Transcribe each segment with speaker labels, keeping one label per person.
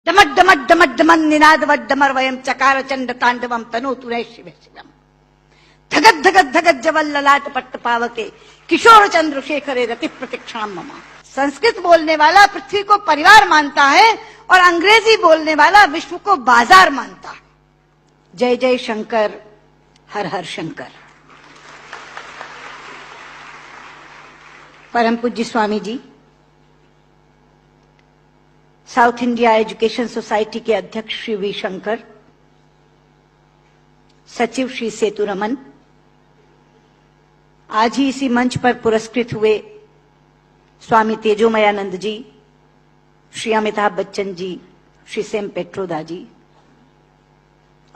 Speaker 1: डमट डमट डमट demon Ninad वड्डमर वयम चकार चंड तांडवम तनोतु रे शिव शिवम धगत धगत धगत जवल ललाट पट्ट पावके किशोर चंद्रशेखरे रति प्रतिक्षण ममा। संस्कृत बोलने वाला पृथ्वी को परिवार मानता है और अंग्रेजी बोलने वाला विश्व को बाजार मानता है। जय जय शंकर, हर हर शंकर। परम पूज्य Swami ji, south India education society के अध्यक्ष श्री वी शंकर, सचिव श्री सेतुरमन, आज ही इसी मंच पर पुरस्कृत हुए स्वामी तेजोमयानंद जी, श्री अमिताभ बच्चन जी, श्री सेम पेट्रोदा जी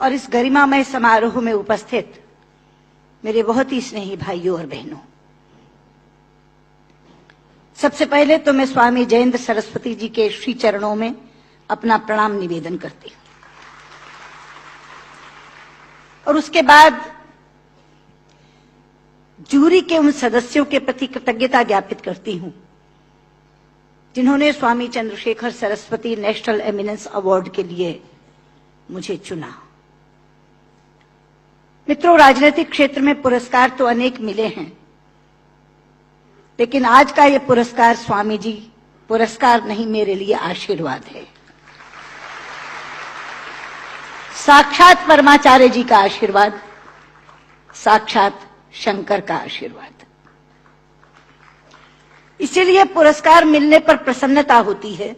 Speaker 1: और इस गरिमामय समारोह में उपस्थित मेरे बहुत ही स्नेही भाइयों और बहनों, सबसे पहले तो मैं स्वामी जयेंद्र सरस्वती जी के श्री चरणों में अपना प्रणाम निवेदन करती हूं और उसके बाद जूरी के उन सदस्यों के प्रति कृतज्ञता ज्ञापित करती हूं जिन्होंने Swami Chandrashekhar Saraswati national eminence award के लिए मुझे चुना। मित्रों, राजनीतिक क्षेत्र में पुरस्कार तो अनेक मिले हैं, लेकिन आज का ये पुरस्कार स्वामी जी पुरस्कार नहीं, मेरे लिए आशीर्वाद है। साक्षात परमाचार्य जी का आशीर्वाद, साक्षात शंकर का आशीर्वाद। इसीलिए पुरस्कार मिलने पर प्रसन्नता होती है,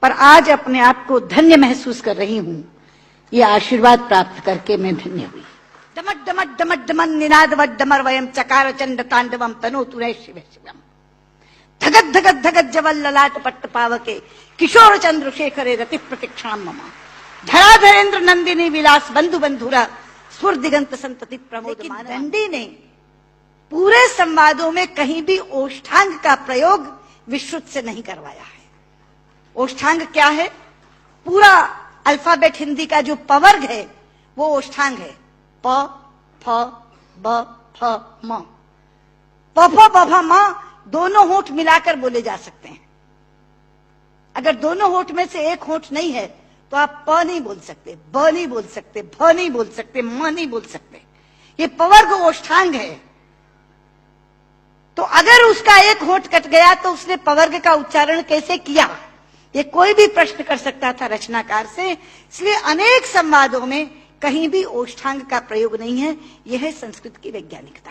Speaker 1: पर आज अपने आप को धन्य महसूस कर रही हूं। ये आशीर्वाद प्राप्त करके मैं धन्य हुई। डमट डमट डमट डमन निनाद वड्डमर वयम चकार चंड तांडवम तनोतु रे शिव शिवम धगत धगत धगत जवल ललाट पट्ट पावके किशोर चंद्रशेखरे रति प्रतिक्षण ममा। धराधरेन्द्र नंदिनी विलास बंधु बंधुरा स्फुर दिगंत संतति प्रमोद। दंडी ने पूरे संवादों में कहीं भी ओष्ठांग का प्रयोग विश्रुत से नहीं करवाया है। ओष्ठांग क्या है? पूरा अल्फाबेट हिंदी का जो पवर्ग है वो ओष्ठांग है। प, फ, ब, फ, म। प, फ, ब, फ, म दोनों होंठ मिलाकर बोले जा सकते हैं। अगर दोनों होंठ में से एक होंठ नहीं है तो आप प नहीं बोल सकते, ब नहीं बोल सकते, भ नहीं बोल सकते, म नहीं बोल सकते। ये पवर्ग ओष्ठांग है। तो अगर उसका एक होंठ कट गया तो उसने पवर्ग का उच्चारण कैसे किया, ये कोई भी प्रश्न कर सकता था रचनाकार से। इसलिए अनेक संवादों में कहीं भी ओष्ठांग का प्रयोग नहीं है। यह है संस्कृत की वैज्ञानिकता।